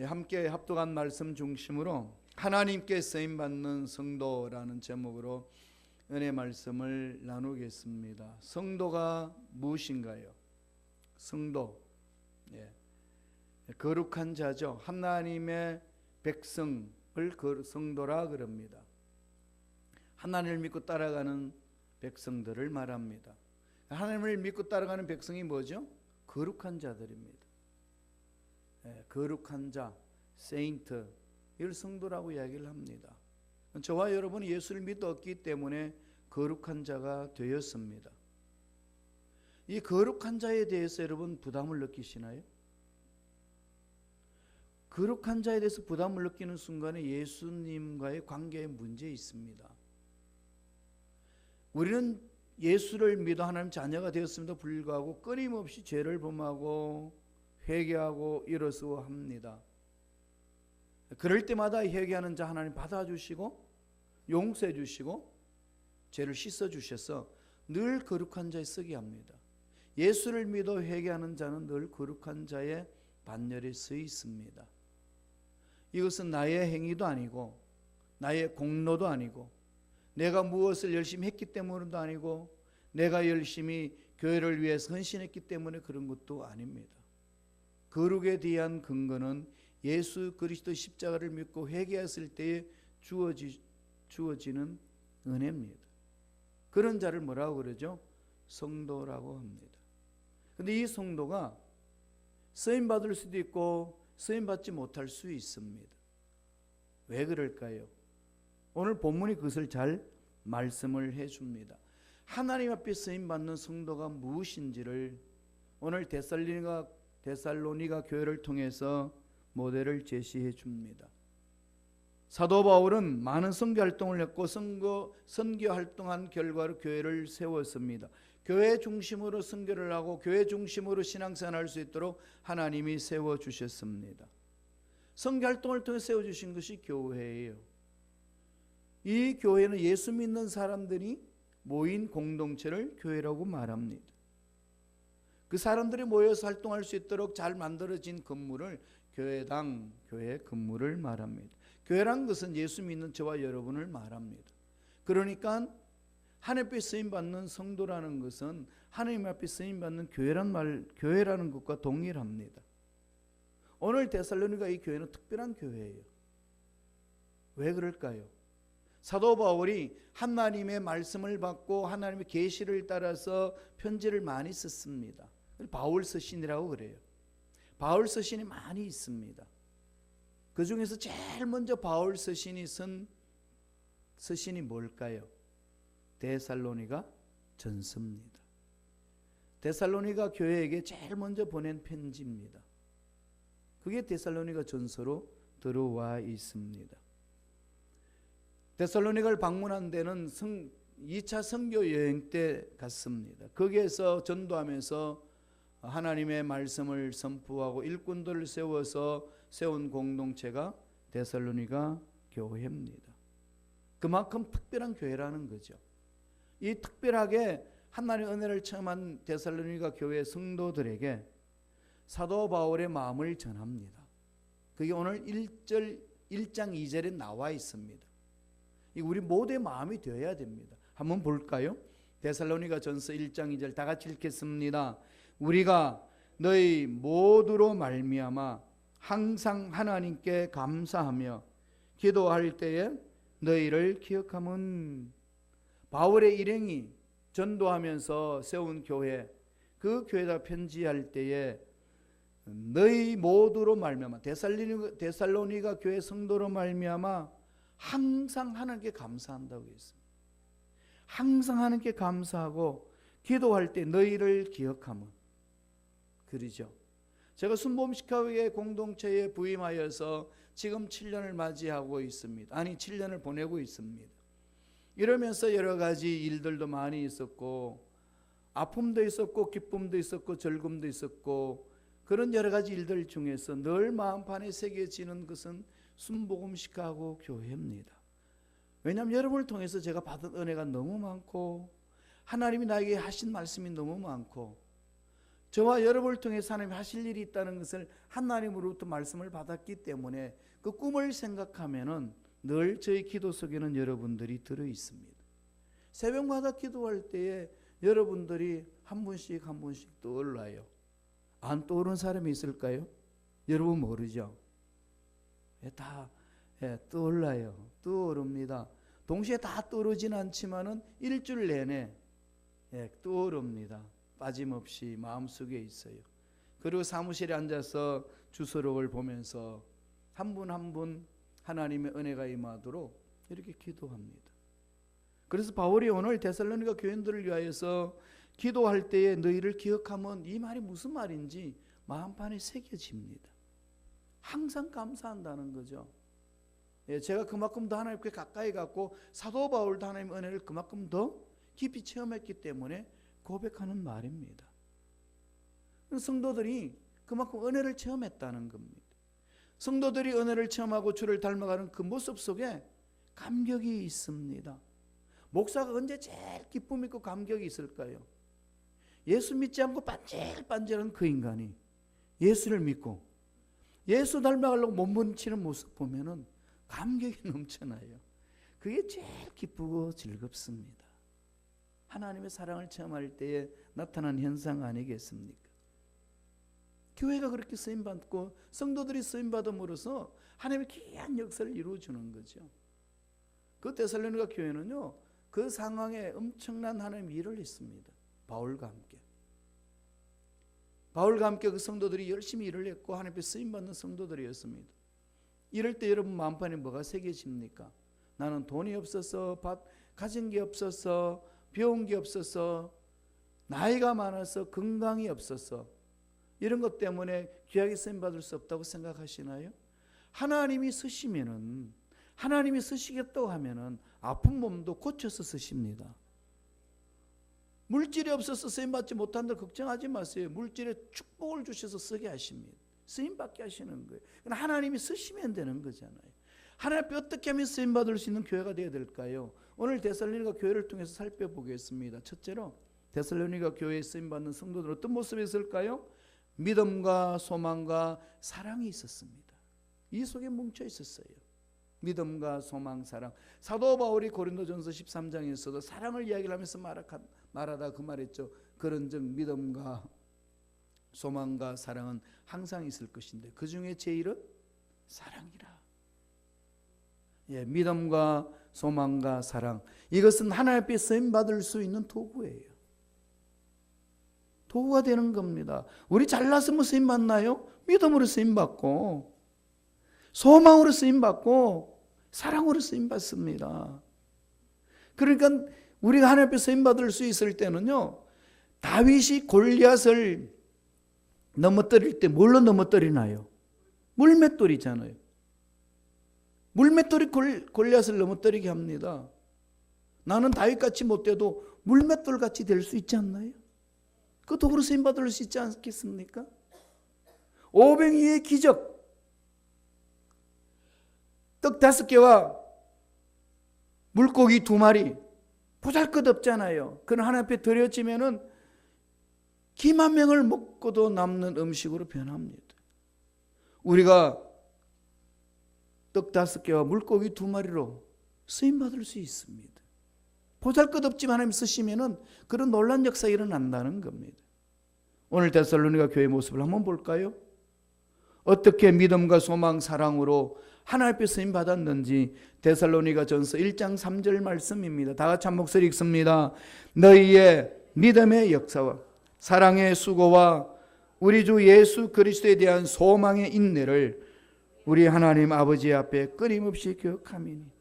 함께 합독한 말씀 중심으로 하나님께 쓰임받는 성도라는 제목으로 은혜 말씀을 나누겠습니다. 성도가 무엇인가요? 성도, 거룩한 자죠. 하나님의 백성을 성도라 그럽니다. 하나님을 믿고 따라가는 백성들을 말합니다. 하나님을 믿고 따라가는 백성이 뭐죠? 거룩한 자들입니다. 거룩한 자, 세인트, 이걸 성도라고 이야기를 합니다. 저와 여러분이 예수를 믿었기 때문에 거룩한 자가 되었습니다. 이 거룩한 자에 대해서 여러분 부담을 느끼시나요? 거룩한 자에 대해서 부담을 느끼는 순간에 예수님과의 관계에 문제 있습니다. 우리는 예수를 믿어 하나님 자녀가 되었음에도 불구하고 끊임없이 죄를 범하고 회개하고 일어서합니다. 그럴 때마다 회개하는 자 하나님 받아주시고 용서해 주시고 죄를 씻어주셔서 늘 거룩한 자에 서게 합니다. 예수를 믿어 회개하는 자는 늘 거룩한 자의 반열에 서 있습니다. 이것은 나의 행위도 아니고 나의 공로도 아니고 내가 무엇을 열심히 했기 때문도 아니고 내가 열심히 교회를 위해서 헌신했기 때문에 그런 것도 아닙니다. 거룩에 대한 근거는 예수 그리스도 십자가를 믿고 회개했을 때에 주어지는 은혜입니다. 그런 자를 뭐라고 그러죠? 성도라고 합니다. 그런데 이 성도가 쓰임받을 수도 있고 쓰임받지 못할 수 있습니다. 왜 그럴까요? 오늘 본문이 그것을 잘 말씀을 해줍니다. 하나님 앞에 쓰임받는 성도가 무엇인지를 오늘 데살로니가 교회를 통해서 모델을 제시해 줍니다. 사도 바울은 많은 선교 활동을 했고 선교 활동한 결과로 교회를 세웠습니다. 교회 중심으로 선교를 하고 교회 중심으로 신앙생활을 할 수 있도록 하나님이 세워주셨습니다. 선교 활동을 통해 세워주신 것이 교회예요. 이 교회는 예수 믿는 사람들이 모인 공동체를 교회라고 말합니다. 그 사람들이 모여서 활동할 수 있도록 잘 만들어진 건물을 교회당, 교회 건물을 말합니다. 교회란 것은 예수 믿는 저와 여러분을 말합니다. 그러니까 하나님 앞에 쓰임받는 성도라는 것은 하나님 앞에 쓰임받는 교회라는 것과 동일합니다. 오늘 데살로니가 이 교회는 특별한 교회예요. 왜 그럴까요? 사도 바울이 하나님의 말씀을 받고 하나님의 계시를 따라서 편지를 많이 썼습니다. 바울 서신이라고 그래요. 바울 서신이 많이 있습니다. 그 중에서 제일 먼저 바울 서신이 쓴 서신이 뭘까요? 데살로니가 전서입니다. 데살로니가 교회에게 제일 먼저 보낸 편지입니다. 그게 데살로니가 전서로 들어와 있습니다. 데살로니가를 방문한 데는 2차 선교 여행 때 갔습니다. 거기에서 전도하면서 하나님의 말씀을 선포하고 일꾼들을 세워서 세운 공동체가 데살로니가 교회입니다. 그만큼 특별한 교회라는 거죠. 이 특별하게 하나님의 은혜를 체험한 데살로니가 교회 성도들에게 사도 바울의 마음을 전합니다. 그게 오늘 1장 2절에 나와 있습니다. 우리 모두의 마음이 되어야 됩니다. 한번 볼까요? 데살로니가 전서 1장 2절 다 같이 읽겠습니다. 우리가 너희 모두로 말미암아 항상 하나님께 감사하며 기도할 때에 너희를 기억함은 바울의 일행이 전도하면서 세운 교회, 그 교회에다 편지할 때에 너희 모두로 말미암아 데살로니가 교회 성도로 말미암아 항상 하나님께 감사한다고 했습니다. 항상 하나님께 감사하고 기도할 때 너희를 기억하면 그러죠. 제가 순복음식회의 공동체에 부임하여서 지금 7년을 맞이하고 있습니다. 아니 7년을 보내고 있습니다. 이러면서 여러 가지 일들도 많이 있었고 아픔도 있었고 기쁨도 있었고 즐거움도 있었고 그런 여러 가지 일들 중에서 늘 마음판에 새겨지는 것은 순복음식회하고 교회입니다. 왜냐하면 여러분을 통해서 제가 받은 은혜가 너무 많고 하나님이 나에게 하신 말씀이 너무 많고 저와 여러분을 통해서 하나님이 하실 일이 있다는 것을 하나님으로부터 말씀을 받았기 때문에 그 꿈을 생각하면은 늘 저희 기도 속에는 여러분들이 들어 있습니다. 새벽마다 기도할 때에 여러분들이 한 분씩 떠올라요. 안 떠오르는 사람이 있을까요? 여러분 모르죠? 다 떠올라요. 떠오릅니다. 동시에 다 떠오르진 않지만은 일주일 내내 떠오릅니다. 빠짐없이 마음속에 있어요. 그리고 사무실에 앉아서 주소록을 보면서 한 분 한 분 하나님의 은혜가 임하도록 이렇게 기도합니다. 그래서 바울이 오늘 데살로니가 교인들을 위하여서 기도할 때에 너희를 기억하면 이 말이 무슨 말인지 마음판에 새겨집니다. 항상 감사한다는 거죠. 제가 그만큼 더 하나님께 가까이 갔고 사도 바울도 하나님의 은혜를 그만큼 더 깊이 체험했기 때문에 고백하는 말입니다. 성도들이 그만큼 은혜를 체험했다는 겁니다. 성도들이 은혜를 체험하고 주를 닮아가는 그 모습 속에 감격이 있습니다. 목사가 언제 제일 기쁨 있고 감격이 있을까요? 예수 믿지 않고 반질반질한 그 인간이 예수를 믿고 예수 닮아가려고 몸부림치는 모습 보면은 감격이 넘쳐나요. 그게 제일 기쁘고 즐겁습니다. 하나님의 사랑을 체험할 때에 나타난 현상 아니겠습니까? 교회가 그렇게 쓰임받고 성도들이 쓰임받음으로써 하나님의 귀한 역사를 이루어주는 거죠. 그 데살로니가 교회는요, 그 상황에 엄청난 하나님의 일을 했습니다. 바울과 함께 그 성도들이 열심히 일을 했고 하나님께 쓰임받는 성도들이었습니다. 이럴 때 여러분 마음판에 뭐가 새겨집니까? 나는 돈이 없어서, 가진 게 없어서, 배운 게 없어서, 나이가 많아서, 건강이 없어서 이런 것 때문에 귀하게 쓰임받을 수 없다고 생각하시나요? 하나님이 쓰시면은, 하나님이 쓰시겠다고 하면은 아픈 몸도 고쳐서 쓰십니다. 물질이 없어서 쓰임받지 못한다 걱정하지 마세요. 물질에 축복을 주셔서 쓰게 하십니다. 쓰임받게 하시는 거예요. 하나님이 쓰시면 되는 거잖아요. 하나님께 어떻게 하면 쓰임받을 수 있는 교회가 되어야 될까요? 오늘 데살로니가 교회를 통해서 살펴보겠습니다. 첫째로 데살로니가 교회에 쓰임받는 성도들 어떤 모습이 있을까요? 믿음과 소망과 사랑이 있었습니다. 이 속에 뭉쳐 있었어요. 믿음과 소망, 사랑. 사도 바울이 고린도전서 13장에서도 사랑을 이야기를 하면서 말하다 그 말했죠. 그런즉 믿음과 소망과 사랑은 항상 있을 것인데 그 중에 제일은 사랑이라. 믿음과 소망과 사랑, 이것은 하나님 앞에 쓰임받을 수 있는 도구예요. 도구가 되는 겁니다. 우리 잘났으면 쓰임받나요? 믿음으로 쓰임받고 소망으로 쓰임받고 사랑으로 쓰임받습니다. 그러니까 우리가 하나님 앞에 쓰임받을 수 있을 때는요, 다윗이 골리앗을 넘어뜨릴 때 뭘로 넘어뜨리나요? 물맷돌이잖아요. 물맷돌이 골리앗을 넘어뜨리게 합니다. 나는 다윗같이 못돼도 물맷돌같이 될 수 있지 않나요? 그 도구로 쓰임받을 수 있지 않겠습니까? 오병이의 기적, 떡 5개와 물고기 2마리 보잘것없잖아요. 그건 하나님 앞에 드려지면은 기만 명을 먹고도 남는 음식으로 변합니다. 우리가 떡 5개와 물고기 2마리로 쓰임받을 수 있습니다. 보잘것없지만 하나님 쓰시면은 그런 놀라운 역사가 일어난다는 겁니다. 오늘 데살로니가 교회의 모습을 한번 볼까요? 어떻게 믿음과 소망, 사랑으로 하나님 앞에 쓰임 받았는지 데살로니가 전서 1장 3절 말씀입니다. 다 같이 한 목소리 읽습니다. 너희의 믿음의 역사와 사랑의 수고와 우리 주 예수 그리스도에 대한 소망의 인내를 우리 하나님 아버지 앞에 끊임없이 기억하미니.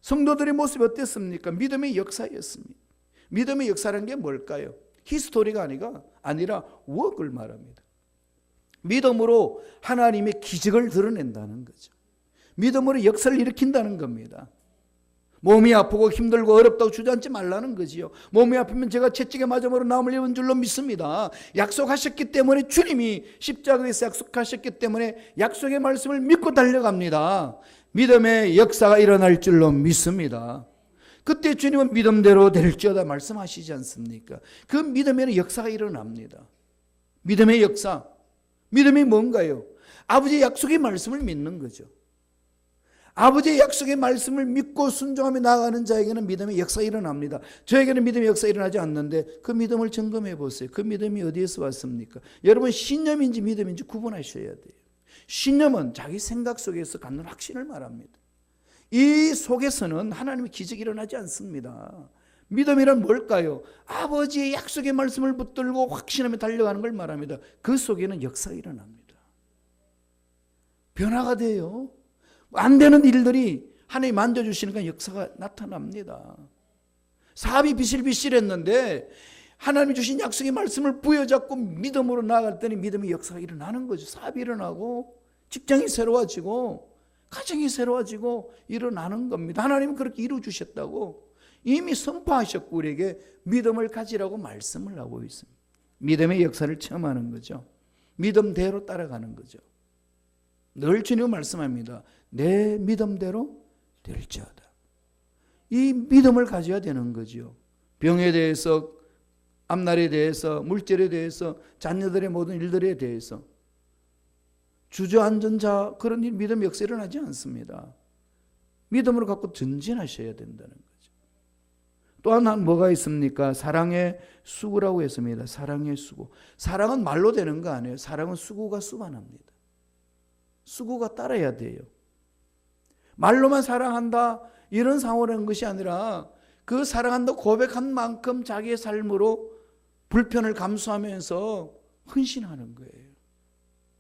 성도들의 모습이 어땠습니까? 믿음의 역사였습니다. 믿음의 역사라는 게 뭘까요? 히스토리가 아니라 워크를 말합니다. 믿음으로 하나님의 기적을 드러낸다는 거죠. 믿음으로 역사를 일으킨다는 겁니다. 몸이 아프고 힘들고 어렵다고 주저앉지 말라는 거지요. 몸이 아프면 제가 채찍에 맞음으로 나음을 입은 줄로 믿습니다. 약속하셨기 때문에, 주님이 십자가에서 약속하셨기 때문에 약속의 말씀을 믿고 달려갑니다. 믿음의 역사가 일어날 줄로 믿습니다. 그때 주님은 믿음대로 될지어다 말씀하시지 않습니까? 그 믿음에는 역사가 일어납니다. 믿음의 역사. 믿음이 뭔가요? 아버지의 약속의 말씀을 믿는 거죠. 아버지의 약속의 말씀을 믿고 순종하며 나아가는 자에게는 믿음의 역사가 일어납니다. 저에게는 믿음의 역사가 일어나지 않는데 그 믿음을 점검해 보세요. 그 믿음이 어디에서 왔습니까? 여러분, 신념인지 믿음인지 구분하셔야 돼요. 신념은 자기 생각 속에서 갖는 확신을 말합니다. 이 속에서는 하나님의 기적이 일어나지 않습니다. 믿음이란 뭘까요? 아버지의 약속의 말씀을 붙들고 확신하며 달려가는 걸 말합니다. 그 속에는 역사가 일어납니다. 변화가 돼요. 안 되는 일들이 하나님이 만져주시니까 역사가 나타납니다. 사업이 비실비실했는데 하나님이 주신 약속의 말씀을 부여잡고 믿음으로 나아갔더니 믿음의 역사가 일어나는 거죠. 사업이 일어나고 직장이 새로워지고 가정이 새로워지고 일어나는 겁니다. 하나님은 그렇게 이루어주셨다고 이미 선포하셨고 우리에게 믿음을 가지라고 말씀을 하고 있습니다. 믿음의 역사를 체험하는 거죠. 믿음대로 따라가는 거죠. 늘 주님 말씀합니다. 내 믿음대로 될지어다. 이 믿음을 가져야 되는 거죠. 병에 대해서, 앞날에 대해서, 물질에 대해서, 자녀들의 모든 일들에 대해서 주저앉은 자, 그런 일 믿음 역사 일어나지 않습니다. 믿음으로 갖고 전진하셔야 된다는 거죠. 또 하나 뭐가 있습니까? 사랑의 수고라고 했습니다. 사랑의 수고. 사랑은 말로 되는 거 아니에요. 사랑은 수고가 수반합니다. 수고가 따라야 돼요. 말로만 사랑한다 이런 상호를 한 것이 아니라 그 사랑한다 고백한 만큼 자기의 삶으로 불편을 감수하면서 헌신하는 거예요.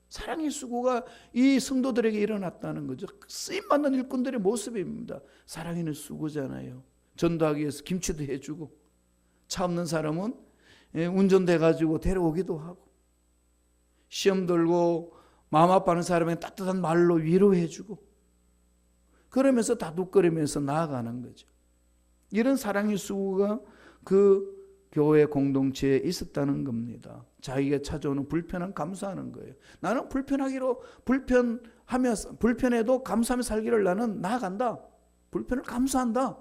사랑의 수고가 이 성도들에게 일어났다는 거죠. 쓰임받는 일꾼들의 모습입니다. 사랑에는 수고잖아요. 전도하기 위해서 김치도 해주고, 차 없는 사람은 운전돼가지고 데려오기도 하고, 시험 들고 마음 아파하는 사람에게 따뜻한 말로 위로해주고, 그러면서 다독거리면서 나아가는 거죠. 이런 사랑의 수고가 그 교회 공동체에 있었다는 겁니다. 자기가 찾아오는 불편함 감수하는 거예요. 나는 불편해도 감수하며 살기를 나는 나아간다. 불편을 감수한다.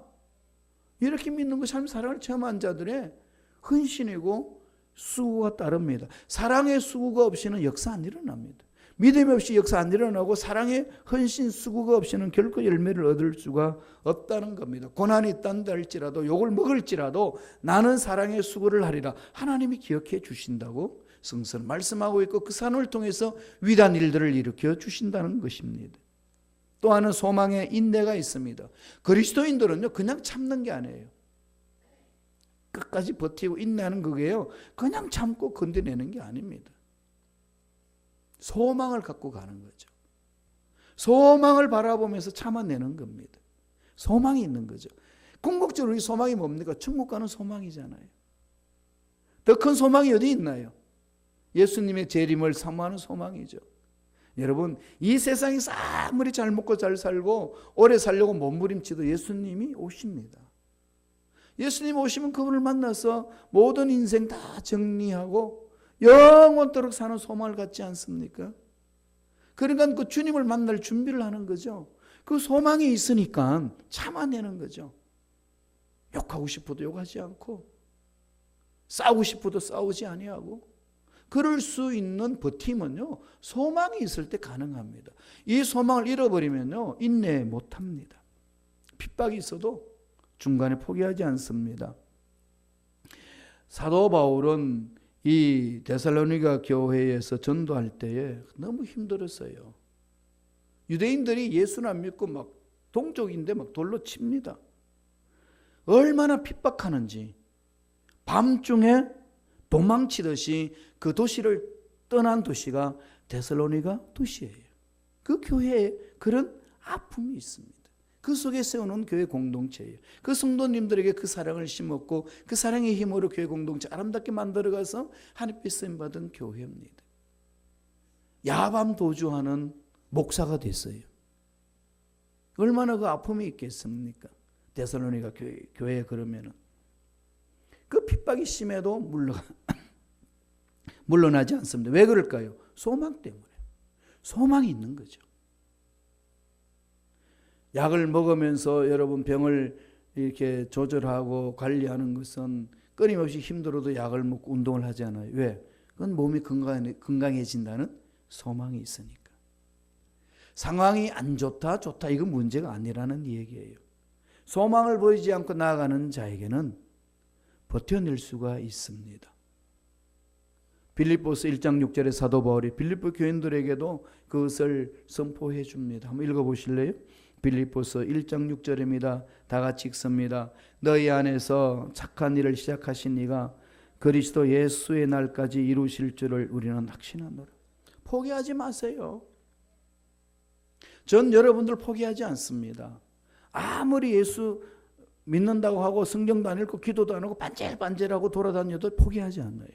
이렇게 믿는 것이 하나님의 사랑을 체험한 자들의 헌신이고 수고가 따릅니다. 사랑의 수고가 없이는 역사 안 일어납니다. 믿음 없이 역사 안 일어나고 사랑의 헌신 수고가 없이는 결코 열매를 얻을 수가 없다는 겁니다. 고난이 있단다 할지라도 욕을 먹을지라도 나는 사랑의 수고를 하리라. 하나님이 기억해 주신다고 성서는 말씀하고 있고 그 산을 통해서 위대한 일들을 일으켜 주신다는 것입니다. 또 하나는 소망의 인내가 있습니다. 그리스도인들은요 그냥 참는 게 아니에요. 끝까지 버티고 인내하는 거예요. 그냥 참고 건드내는 게 아닙니다. 소망을 갖고 가는 거죠. 소망을 바라보면서 참아내는 겁니다. 소망이 있는 거죠. 궁극적으로 이 소망이 뭡니까? 천국 가는 소망이잖아요. 더 큰 소망이 어디 있나요? 예수님의 재림을 사모하는 소망이죠. 여러분, 이 세상에서 아무리 잘 먹고 잘 살고 오래 살려고 몸부림치도 예수님이 오십니다. 예수님 오시면 그분을 만나서 모든 인생 다 정리하고 영원토록 사는 소망을 갖지 않습니까? 그러니까 그 주님을 만날 준비를 하는 거죠. 그 소망이 있으니까 참아내는 거죠. 욕하고 싶어도 욕하지 않고 싸우고 싶어도 싸우지 아니하고 그럴 수 있는 버팀은요 소망이 있을 때 가능합니다. 이 소망을 잃어버리면요 인내 못합니다. 핍박이 있어도 중간에 포기하지 않습니다. 사도 바울은 이 데살로니가 교회에서 전도할 때에 너무 힘들었어요. 유대인들이 예수는 안 믿고 막 동족인데 막 돌로 칩니다. 얼마나 핍박하는지 밤중에 도망치듯이 그 도시를 떠난 도시가 데살로니가 도시예요. 그 교회에 그런 아픔이 있습니다. 그 속에 세우는 교회 공동체예요. 그 성도님들에게 그 사랑을 심었고 그 사랑의 힘으로 교회 공동체 아름답게 만들어가서 하나님께 쓰임받은 교회입니다. 야밤 도주하는 목사가 됐어요. 얼마나 그 아픔이 있겠습니까? 데살로니가 교회에 그러면은 그 핍박이 심해도 물러나지 않습니다. 왜 그럴까요? 소망 때문에. 소망이 있는 거죠. 약을 먹으면서 여러분 병을 이렇게 조절하고 관리하는 것은 끊임없이 힘들어도 약을 먹고 운동을 하잖아요. 왜? 그건 몸이 건강해진다는 소망이 있으니까. 상황이 안 좋다, 좋다, 이건 문제가 아니라는 얘기예요. 소망을 보이지 않고 나아가는 자에게는 버텨낼 수가 있습니다. 빌립보서 1장 6절의 사도 바울이 빌립보 교인들에게도 그것을 선포해 줍니다. 한번 읽어보실래요? 빌립보서 1장 6절입니다. 다 같이 읽습니다. 너희 안에서 착한 일을 시작하신 이가 그리스도 예수의 날까지 이루실 줄을 우리는 확신하노라. 포기하지 마세요. 전 여러분들 포기하지 않습니다. 아무리 예수 믿는다고 하고 성경도 안 읽고 기도도 안 하고 반질반질하고 돌아다녀도 포기하지 않아요.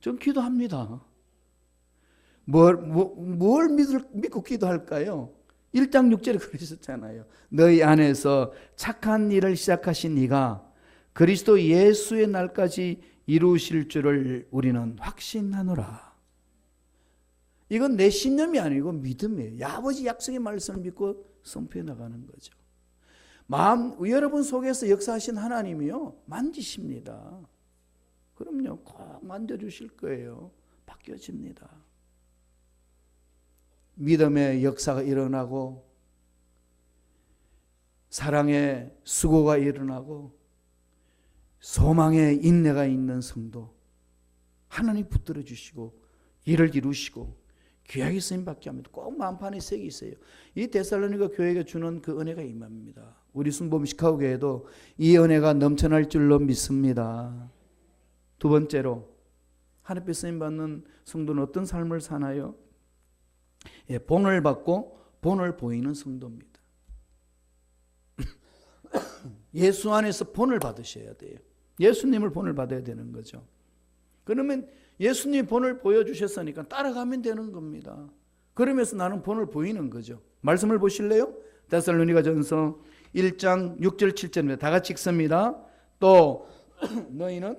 전 기도합니다. 뭘 믿고 기도할까요? 1장 6절에 그러셨잖아요. 너희 안에서 착한 일을 시작하신 이가 그리스도 예수의 날까지 이루실 줄을 우리는 확신하노라. 이건 내 신념이 아니고 믿음이에요. 아버지 약속의 말씀을 믿고 선포해 나가는 거죠. 여러분 속에서 역사하신 하나님이요 만지십니다. 그럼요, 꼭 만져주실 거예요. 바뀌어집니다. 믿음의 역사가 일어나고 사랑의 수고가 일어나고 소망의 인내가 있는 성도 하나님 붙들어 주시고 일을 이루시고 귀하게 쓰임받게 합니다. 꼭 마음판에 색이 있어요. 이 데살로니가 교회가 주는 그 은혜가 임합니다. 우리 순복음 시카고 교회도 이 은혜가 넘쳐날 줄로 믿습니다. 두 번째로 하나님께 쓰임받는 성도는 어떤 삶을 사나요? 본을 받고 본을 보이는 성도입니다. 예수 안에서 본을 받으셔야 돼요. 예수님을 본을 받아야 되는 거죠. 그러면 예수님 본을 보여주셨으니까 따라가면 되는 겁니다. 그러면서 나는 본을 보이는 거죠. 말씀을 보실래요? 데살로니가전서 1장 6절 7절입니다. 다 같이 읽습니다. 또 너희는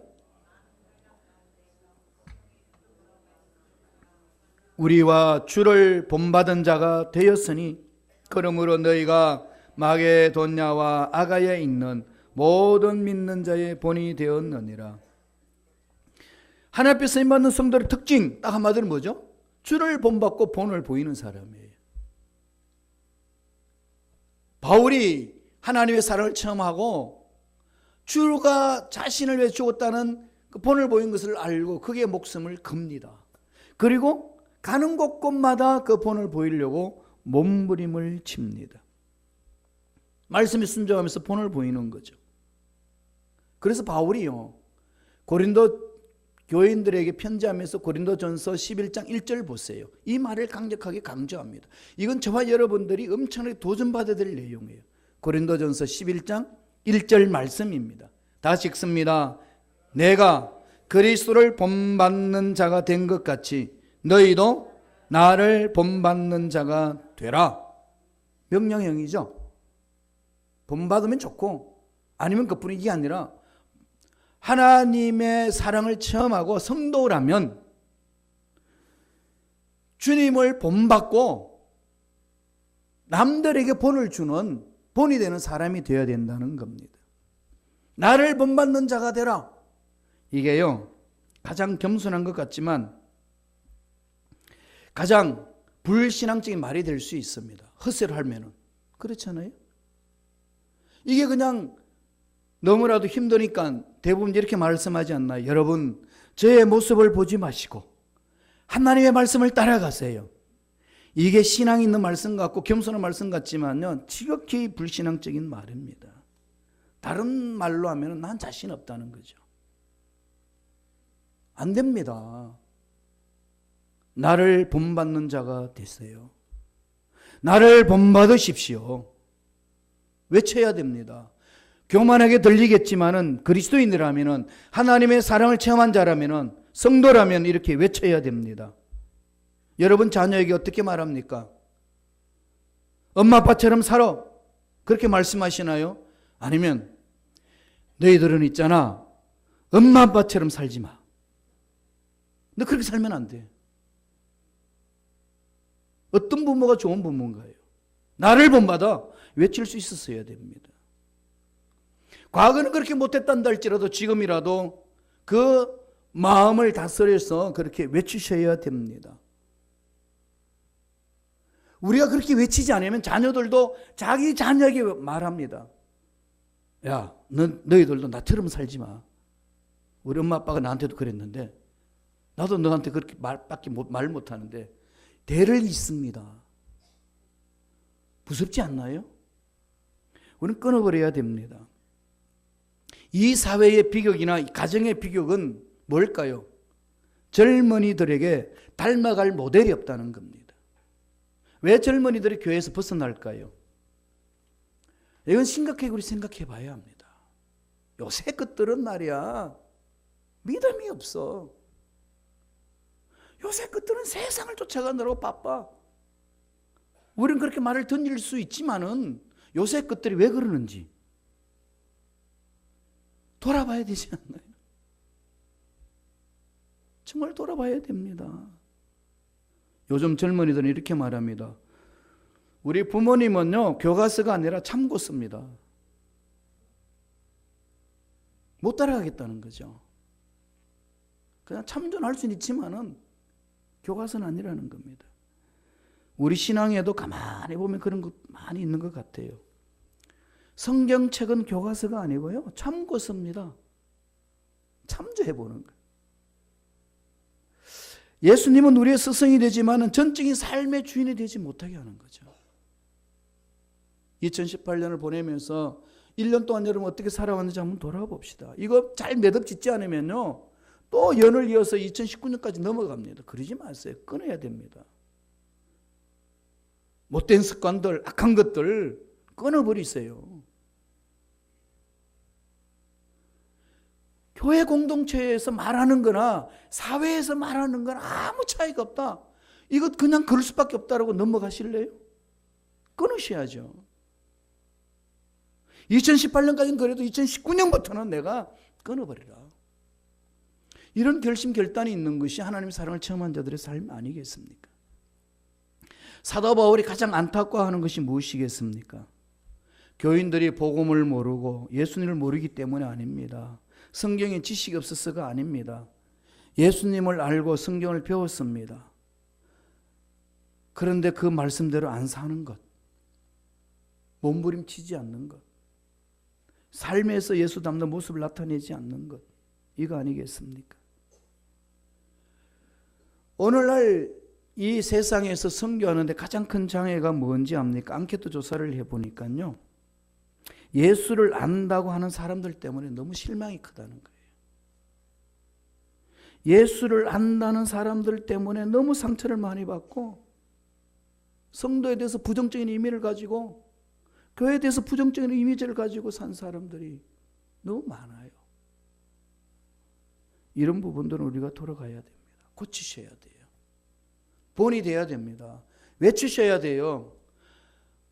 우리와 주를 본받은 자가 되었으니 그러므로 너희가 마게도냐와 아가야에 있는 모든 믿는 자의 본이 되었느니라. 하나님 앞에 쓰임받는 성도의 특징 딱 한마디로 뭐죠? 주를 본받고 본을 보이는 사람이에요. 바울이 하나님의 사랑을 체험하고 주가 자신을 위해 죽었다는 그 본을 보인 것을 알고 그게 목숨을 겁니다. 그리고 가는 곳곳마다 그 본을 보이려고 몸부림을 칩니다. 말씀에 순종하면서 본을 보이는 거죠. 그래서 바울이요 고린도 교인들에게 편지하면서 고린도전서 11장 1절 보세요. 이 말을 강력하게 강조합니다. 이건 저와 여러분들이 엄청나게 도전받아야 될 내용이에요. 고린도전서 11장 1절 말씀입니다. 다시 읽습니다. 내가 그리스도를 본받는 자가 된 것 같이 너희도 나를 본받는 자가 되라. 명령형이죠. 본받으면 좋고 아니면 그뿐이 아니라 하나님의 사랑을 체험하고 성도라면 주님을 본받고 남들에게 본을 주는 본이 되는 사람이 되어야 된다는 겁니다. 나를 본받는 자가 되라. 이게요 가장 겸손한 것 같지만 가장 불신앙적인 말이 될 수 있습니다. 헛소리를 하면은. 그렇잖아요. 이게 그냥 너무나도 힘드니까 대부분 이렇게 말씀하지 않나요? 여러분 저의 모습을 보지 마시고 하나님의 말씀을 따라가세요. 이게 신앙 있는 말씀 같고 겸손한 말씀 같지만요 지극히 불신앙적인 말입니다. 다른 말로 하면 난 자신 없다는 거죠. 안 됩니다. 나를 본받는 자가 되세요. 나를 본받으십시오. 외쳐야 됩니다. 교만하게 들리겠지만은 그리스도인이라면은 하나님의 사랑을 체험한 자라면은 성도라면 이렇게 외쳐야 됩니다. 여러분 자녀에게 어떻게 말합니까? 엄마 아빠처럼 살아. 그렇게 말씀하시나요? 아니면 너희들은 있잖아. 엄마 아빠처럼 살지 마. 너 그렇게 살면 안 돼. 어떤 부모가 좋은 부모인가요? 나를 본받아 외칠 수 있었어야 됩니다. 과거는 그렇게 못했단다 할지라도 지금이라도 그 마음을 다스려서 그렇게 외치셔야 됩니다. 우리가 그렇게 외치지 않으면 자녀들도 자기 자녀에게 말합니다. 야, 너희들도 나처럼 살지 마. 우리 엄마 아빠가 나한테도 그랬는데 나도 너한테 그렇게 말 못하는데 대를 잇습니다. 무섭지 않나요? 우리는 끊어버려야 됩니다. 이 사회의 비극이나 가정의 비극은 뭘까요? 젊은이들에게 닮아갈 모델이 없다는 겁니다. 왜 젊은이들이 교회에서 벗어날까요? 이건 심각하게 우리 생각해 봐야 합니다. 요새 것들은 말이야 믿음이 없어. 요새 것들은 세상을 쫓아가느라고 바빠. 우리는 그렇게 말을 던질 수 있지만은 요새 것들이 왜 그러는지 돌아봐야 되지 않나요? 정말 돌아봐야 됩니다. 요즘 젊은이들은 이렇게 말합니다. 우리 부모님은요 교과서가 아니라 참고서입니다. 못 따라가겠다는 거죠. 그냥 참존할 수는 있지만은 교과서는 아니라는 겁니다. 우리 신앙에도 가만히 보면 그런 것 많이 있는 것 같아요. 성경책은 교과서가 아니고요 참고서입니다. 참조해보는 거예요. 예수님은 우리의 스승이 되지만 전적인 삶의 주인이 되지 못하게 하는 거죠. 2018년을 보내면서 1년 동안 여러분 어떻게 살아왔는지 한번 돌아가 봅시다. 이거 잘 매듭 짓지 않으면요 또 연을 이어서 2019년까지 넘어갑니다. 그러지 마세요. 끊어야 됩니다. 못된 습관들, 악한 것들 끊어버리세요. 교회 공동체에서 말하는 거나 사회에서 말하는 건 아무 차이가 없다. 이것 그냥 그럴 수밖에 없다라고 넘어가실래요? 끊으셔야죠. 2018년까지는 그래도 2019년부터는 내가 끊어버리라. 이런 결심 결단이 있는 것이 하나님의 사랑을 체험한 자들의 삶 아니겠습니까? 사도 바울이 가장 안타까워하는 것이 무엇이겠습니까? 교인들이 복음을 모르고 예수님을 모르기 때문이 아닙니다. 성경에 지식이 없어서가 아닙니다. 예수님을 알고 성경을 배웠습니다. 그런데 그 말씀대로 안 사는 것, 몸부림치지 않는 것, 삶에서 예수 닮는 모습을 나타내지 않는 것, 이거 아니겠습니까? 오늘날 이 세상에서 선교하는데 가장 큰 장애가 뭔지 압니까? 앙케이트 조사를 해보니까요 예수를 안다고 하는 사람들 때문에 너무 실망이 크다는 거예요. 예수를 안다는 사람들 때문에 너무 상처를 많이 받고 성도에 대해서 부정적인 의미를 가지고 교회에 대해서 부정적인 이미지를 가지고 산 사람들이 너무 많아요. 이런 부분들은 우리가 돌아가야 됩니다. 고치셔야 돼요. 본이 돼야 됩니다. 외치셔야 돼요.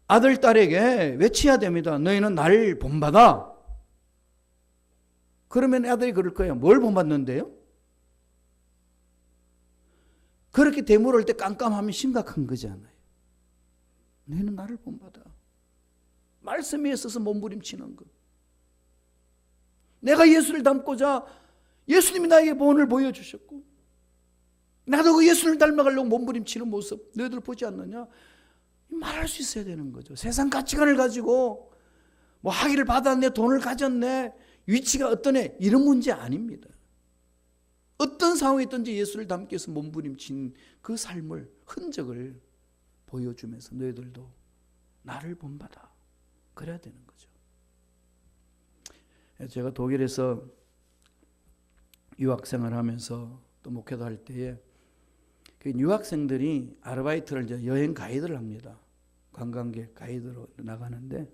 아들, 딸에게 외쳐야 됩니다. 너희는 나를 본받아. 그러면 아들이 그럴 거예요. 뭘 본받는데요? 그렇게 되물을 때 깜깜하면 심각한 거잖아요. 너희는 나를 본받아. 말씀에 있어서 몸부림치는 것. 내가 예수를 닮고자 예수님이 나에게 본을 보여주셨고 나도 그 예수를 닮아가려고 몸부림치는 모습 너희들 보지 않느냐? 말할 수 있어야 되는 거죠. 세상 가치관을 가지고 뭐 학위를 받았네, 돈을 가졌네, 위치가 어떠네 이런 문제 아닙니다. 어떤 상황에 있든지 예수를 닮기 위해서 몸부림친 그 삶을 흔적을 보여주면서 너희들도 나를 본받아. 그래야 되는 거죠. 제가 독일에서 유학생활 하면서 또 목회도 할 때에 그 유학생들이 아르바이트를 이제 여행 가이드를 합니다. 관광객 가이드로 나가는데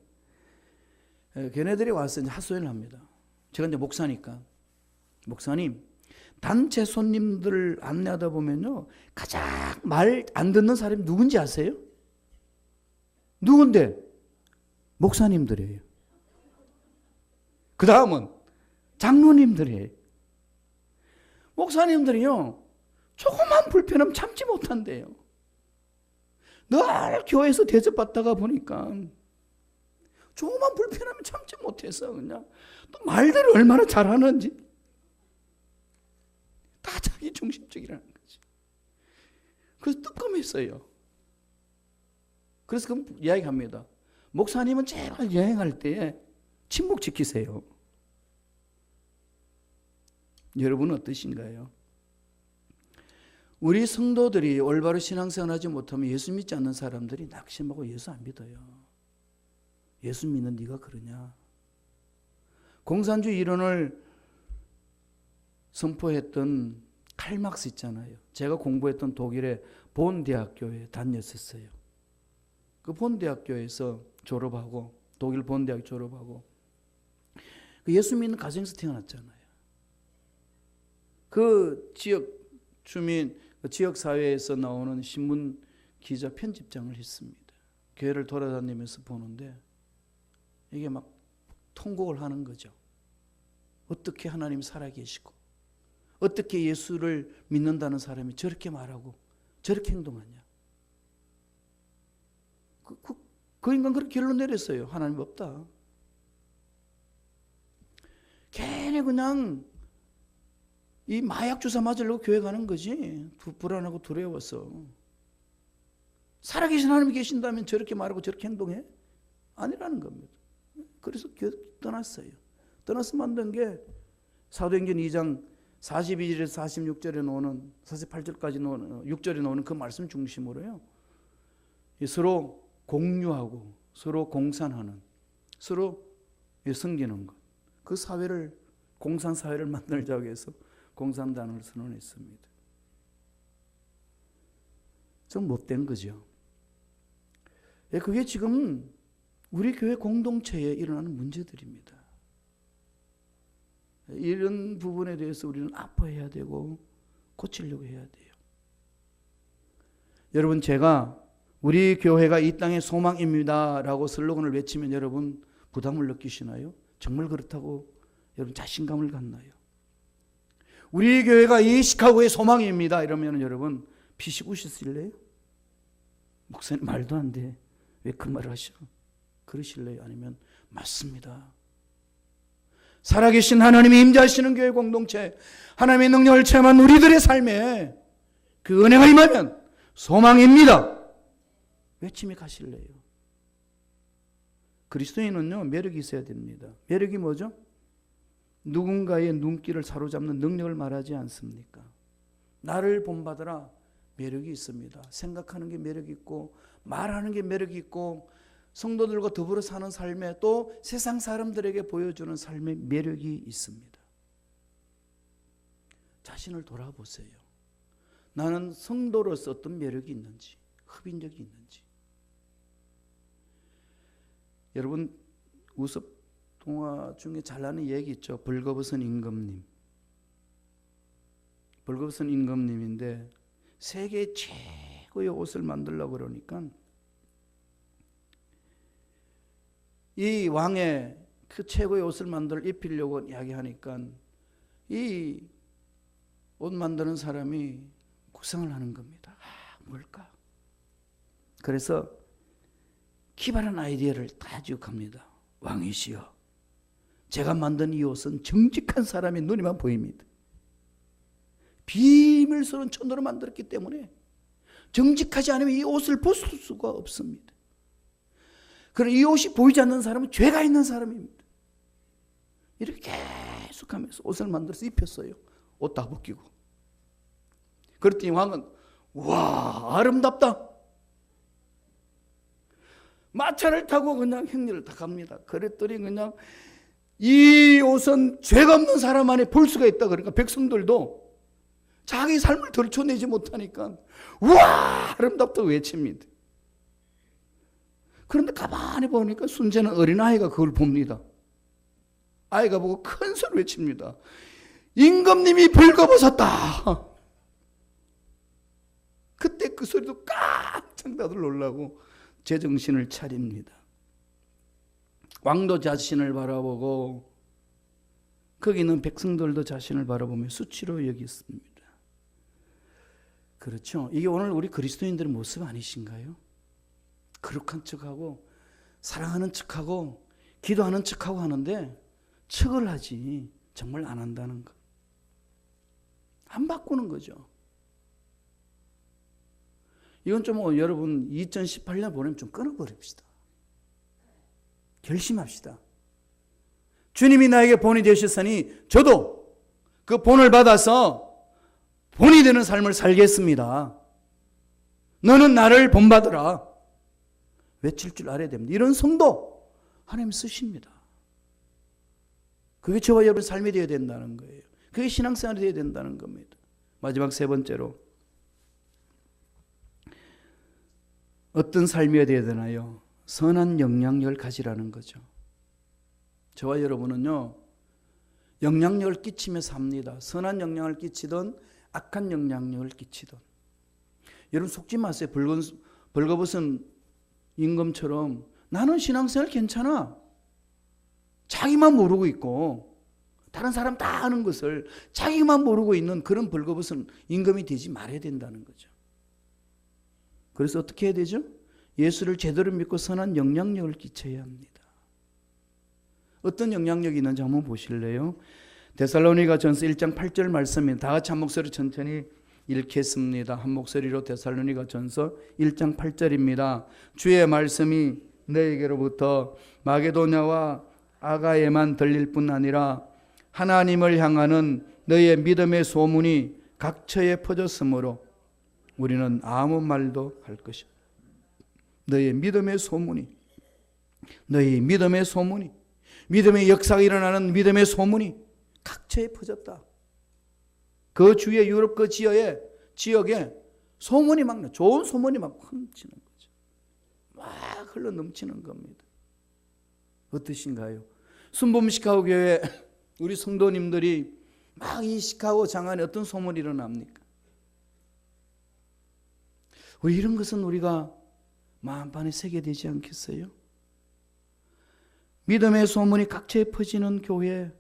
걔네들이 와서 이제 하소연을 합니다. 제가 이제 목사니까 목사님 단체 손님들 안내하다 보면요 가장 말 안 듣는 사람이 누군지 아세요? 누군데? 목사님들이에요. 그 다음은 장로님들이에요. 목사님들이요 조그만 불편함 참지 못한대요. 늘 교회에서 대접받다가 보니까 조그만 불편함 참지 못해서 그냥 또 말들을 얼마나 잘하는지 자기 중심적이라는 거죠. 그래서 뜨끔했어요. 그래서 그 이야기합니다. 목사님은 제발 여행할 때에 침묵 지키세요. 여러분은 어떠신가요? 우리 성도들이 올바로 신앙생활하지 못하면 예수 믿지 않는 사람들이 낙심하고 예수 안 믿어요. 예수 믿는 네가 그러냐? 공산주의 이론을 선포했던 칼막스 있잖아요. 제가 공부했던 독일의 본 대학교에 다녔었어요. 그 본 대학교에서 졸업하고, 독일 본 대학 졸업하고, 그 예수 믿는 가정에서 태어났잖아요. 그 지역 주민, 그 지역 사회에서 나오는 신문 기자 편집장을 했습니다. 교회를 돌아다니면서 보는데 이게 막 통곡을 하는 거죠. 어떻게 하나님 살아계시고, 어떻게 예수를 믿는다는 사람이 저렇게 말하고 저렇게 행동하냐. 그 인간 그렇게 결론 내렸어요. 하나님 없다. 걔네 그냥 이 마약 주사 맞으려고 교회 가는 거지. 불안하고 두려워서. 살아계신 하나님이 계신다면 저렇게 말하고 저렇게 행동해? 아니라는 겁니다. 그래서 떠났어요. 떠나서 만든 게 사도행전 2장 42절에서 46절에 나오는, 48절까지 나오는, 6절에 나오는 그 말씀 중심으로요. 서로 공유하고 서로 공산하는, 서로 섬기는 것. 그 사회를, 공산사회를 만들자고 해서 공산당을 선언했습니다. 좀 못된 거죠. 그게 지금 우리 교회 공동체에 일어나는 문제들입니다. 이런 부분에 대해서 우리는 아파해야 되고 고치려고 해야 돼요. 여러분, 제가 우리 교회가 이 땅의 소망입니다 라고 슬로건을 외치면 여러분 부담을 느끼시나요? 정말 그렇다고 여러분 자신감을 갖나요? 우리 교회가 이 시카고의 소망입니다 이러면 여러분 피식 우시실래요? 목사님 말도 안 돼. 왜 그 말을 하셔? 그러실래요? 아니면 맞습니다. 살아계신 하나님이 임재하시는 교회 공동체, 하나님의 능력을 체험한 우리들의 삶에 그 은혜가 임하면 소망입니다 외침이 가실래요? 그리스도인은요 매력이 있어야 됩니다. 매력이 뭐죠? 누군가의 눈길을 사로잡는 능력을 말하지 않습니까? 나를 본받으라 매력이 있습니다. 생각하는 게 매력이 있고 말하는 게 매력이 있고 성도들과 더불어 사는 삶에 또 세상 사람들에게 보여주는 삶의 매력이 있습니다. 자신을 돌아보세요. 나는 성도로서 어떤 매력이 있는지, 흡인력이 있는지. 여러분 우섭 동화 중에 잘 나는 얘기 있죠. 벌거벗은 임금님. 벌거벗은 임금님인데 세계 최고의 옷을 만들려고 그러니까 이 왕의 그 최고의 옷을 입히려고 이야기하니까 이 옷 만드는 사람이 구상을 하는 겁니다. 뭘까? 그래서 기발한 아이디어를 다 지적합니다. 왕이시여, 제가 만든 이 옷은 정직한 사람의 눈에만 보입니다. 비밀스러운 천도로 만들었기 때문에 정직하지 않으면 이 옷을 벗을 수가 없습니다. 그럼 이 옷이 보이지 않는 사람은 죄가 있는 사람입니다. 이렇게 계속하면서 옷을 만들어서 입혔어요. 옷 다 벗기고. 그랬더니 왕은 와 아름답다. 마차를 타고 그냥 행렬을 다 갑니다. 그랬더니 그냥 이 옷은 죄가 없는 사람만이 볼 수가 있다. 그러니까 백성들도 자기 삶을 덜쳐내지 못하니까 와 아름답다고 외칩니다. 그런데 가만히 보니까 순전한 어린아이가 그걸 봅니다. 아이가 보고 큰 소리 외칩니다. 임금님이 벌거벗었다. 그때 그 소리도 깜짝 다들 놀라고 제정신을 차립니다. 왕도 자신을 바라보고 거기 있는 백성들도 자신을 바라보며 수치로 여겼습니다. 그렇죠. 이게 오늘 우리 그리스도인들의 모습 아니신가요? 거룩한 척하고 사랑하는 척하고 기도하는 척하고 하는데 척을 하지 정말 안 한다는 것. 안 바꾸는 거죠. 이건 좀 여러분 2018년 보내면 좀 끊어버립시다. 결심합시다. 주님이 나에게 본이 되셨으니 저도 그 본을 받아서 본이 되는 삶을 살겠습니다. 너는 나를 본받으라. 외칠 줄 알아야 됩니다. 이런 성도 하나님 쓰십니다. 그게 저와 여러분 삶이 되어야 된다는 거예요. 그게 신앙생활이 되어야 된다는 겁니다. 마지막 세 번째로 어떤 삶이 되어야 되나요? 선한 영향력을 가지라는 거죠. 저와 여러분은요, 영향력을 끼치며 삽니다. 선한 영향을 끼치든 악한 영향력을 끼치든. 여러분 속지 마세요. 벌거벗은 임금처럼 나는 신앙생활 괜찮아. 자기만 모르고 있고 다른 사람 다 아는 것을 자기만 모르고 있는 그런 벌거벗은 임금이 되지 말아야 된다는 거죠. 그래서 어떻게 해야 되죠? 예수를 제대로 믿고 선한 영향력을 끼쳐야 합니다. 어떤 영향력이 있는지 한번 보실래요? 데살로니가전서 1장 8절 말씀입니다. 다 같이 한 목소리 천천히 읽겠습니다. 한 목소리로 데살로니가전서 1장 8절입니다. 주의 말씀이 너에게로부터 마게도냐와 아가에만 들릴 뿐 아니라 하나님을 향하는 너의 믿음의 소문이 각처에 퍼졌으므로 우리는 아무 말도 할 것이다. 너의 믿음의 소문이, 너의 믿음의 소문이, 믿음의 역사가 일어나는 믿음의 소문이 각처에 퍼졌다. 그 주의 유럽 그 지역에 소문이 막 좋은 소문이 막 넘치는 거죠. 막 흘러 넘치는 겁니다. 어떠신가요? 순범 시카고 교회 우리 성도님들이 막 이 시카고 장안에 어떤 소문이 일어납니까? 우리 이런 것은 우리가 마음판에 새게 되지 않겠어요? 믿음의 소문이 각처에 퍼지는 교회,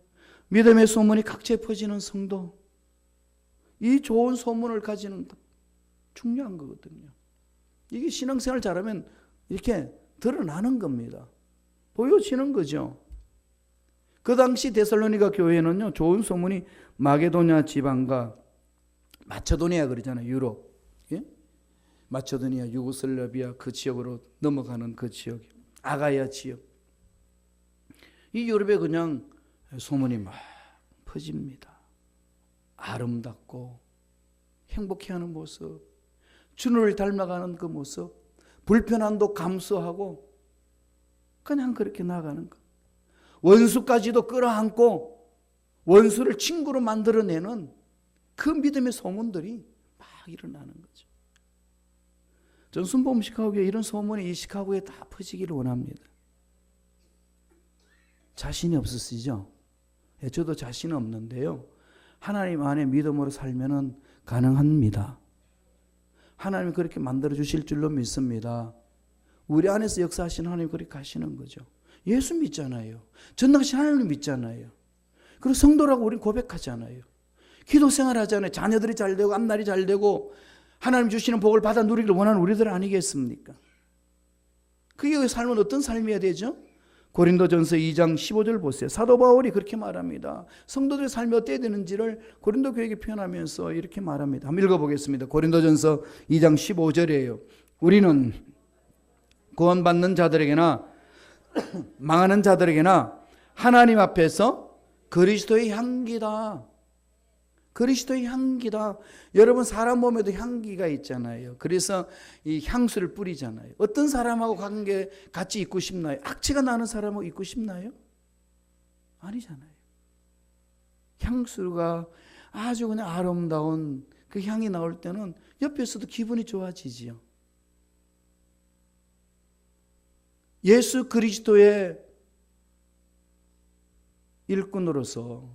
믿음의 소문이 각처에 퍼지는 성도, 이 좋은 소문을 가지는 것 중요한 거거든요. 이게 신앙생활 잘하면 이렇게 드러나는 겁니다. 보여지는 거죠. 그 당시 데살로니가 교회는요, 좋은 소문이 마게도냐 지방과 마체도니아 그러잖아요. 유럽. 예? 마체도니아, 유고슬라비아 그 지역으로 넘어가는 그 지역, 아가야 지역. 이 유럽에 그냥 소문이 막 퍼집니다. 아름답고 행복해하는 모습, 주님을 닮아가는 그 모습, 불편함도 감수하고 그냥 그렇게 나가는 것. 원수까지도 끌어안고 원수를 친구로 만들어내는 그 믿음의 소문들이 막 일어나는 거죠. 전 순범 시카고에 이런 소문이 이 시카고에 다 퍼지기를 원합니다. 자신이 없으시죠? 예, 저도 자신 없는데요. 하나님 안에 믿음으로 살면은 가능합니다. 하나님이 그렇게 만들어 주실 줄로 믿습니다. 우리 안에서 역사하시는 하나님 그렇게 가시는 거죠. 예수 믿잖아요. 전능하신 하나님 믿잖아요. 그리고 성도라고 우리는 고백하잖아요. 기도 생활하잖아요. 자녀들이 잘 되고 앞날이 잘 되고 하나님 주시는 복을 받아 누리기를 원하는 우리들 아니겠습니까? 그게 삶은 어떤 삶이어야 되죠? 고린도전서 2장 15절 보세요. 사도 바울이 그렇게 말합니다. 성도들의 삶이 어때야 되는지를 고린도 교회에게 표현하면서 이렇게 말합니다. 한번 읽어보겠습니다. 고린도전서 2장 15절이에요. 우리는 구원받는 자들에게나 망하는 자들에게나 하나님 앞에서 그리스도의 향기다. 그리스도의 향기다. 여러분 사람 몸에도 향기가 있잖아요. 그래서 이 향수를 뿌리잖아요. 어떤 사람하고 관계 같이 있고 싶나요? 악취가 나는 사람하고 있고 싶나요? 아니잖아요. 향수가 아주 그냥 아름다운 그 향이 나올 때는 옆에서도 기분이 좋아지지요. 예수 그리스도의 일꾼으로서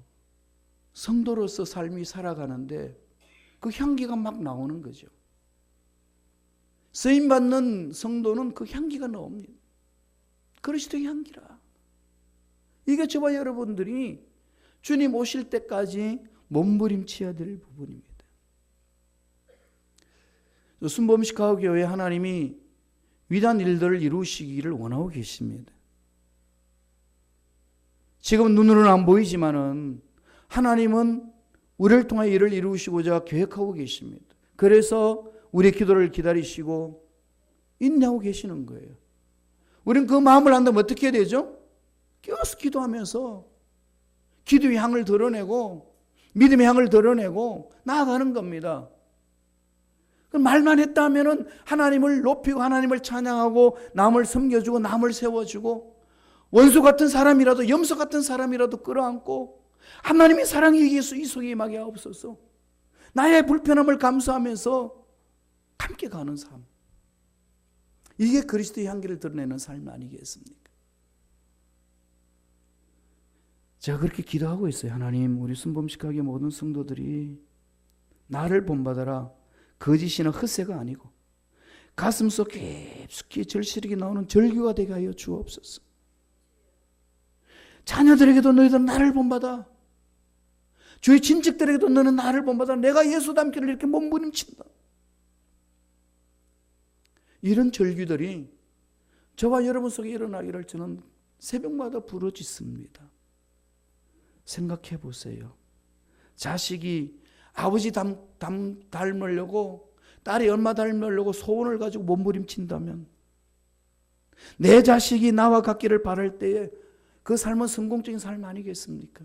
성도로서 삶이 살아가는데 그 향기가 막 나오는 거죠. 쓰임받는 성도는 그 향기가 나옵니다. 그리스도의 향기라. 이게 저와 여러분들이 주님 오실 때까지 몸부림쳐야 될 부분입니다. 순범 시카고 교회 하나님이 위대한 일들을 이루시기를 원하고 계십니다. 지금 눈으로는 안 보이지만은 하나님은 우리를 통하여 일을 이루시고자 계획하고 계십니다. 그래서 우리의 기도를 기다리시고 인내하고 계시는 거예요. 우리는 그 마음을 안다면 어떻게 해야 되죠? 계속 기도하면서 기도의 향을 드러내고 믿음의 향을 드러내고 나아가는 겁니다. 말만 했다 하면은 하나님을 높이고 하나님을 찬양하고 남을 섬겨주고 남을 세워주고 원수 같은 사람이라도 염소 같은 사람이라도 끌어안고 하나님의 사랑이 이 속에 임하게 하옵소서. 나의 불편함을 감수하면서 함께 가는 삶. 이게 그리스도의 향기를 드러내는 삶 아니겠습니까? 제가 그렇게 기도하고 있어요. 하나님, 우리 순범식하게 모든 성도들이 나를 본받아라. 거짓이나 헛새가 아니고 가슴속 깊숙이 절실하게 나오는 절규가 되게 하여 주옵소서. 자녀들에게도 너희들 나를 본받아. 주의 친척들에게도 너는 나를 본받아. 내가 예수 닮기를 이렇게 몸부림친다. 이런 절규들이 저와 여러분 속에 일어나기를 저는 새벽마다 부르짖습니다. 생각해 보세요. 자식이 아버지 닮으려고 딸이 엄마 닮으려고 소원을 가지고 몸부림친다면 내 자식이 나와 같기를 바랄 때에 그 삶은 성공적인 삶 아니겠습니까?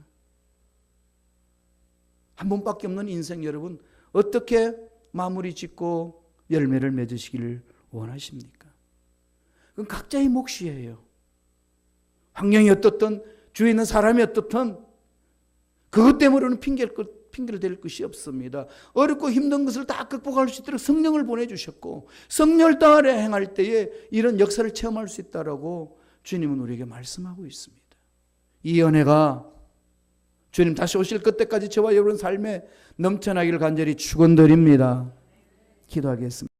한 번밖에 없는 인생 여러분 어떻게 마무리 짓고 열매를 맺으시기를 원하십니까? 그건 각자의 몫이에요. 환경이 어떻든 주위에 있는 사람이 어떻든 그것 때문에는 핑계를 댈 것이 없습니다. 어렵고 힘든 것을 다 극복할 수 있도록 성령을 보내주셨고 성령을 따라 행할 때에 이런 역사를 체험할 수 있다라고 주님은 우리에게 말씀하고 있습니다. 이 은혜가 주님 다시 오실 그때까지 저와 여러분 삶에 넘쳐나기를 간절히 축원드립니다. 기도하겠습니다.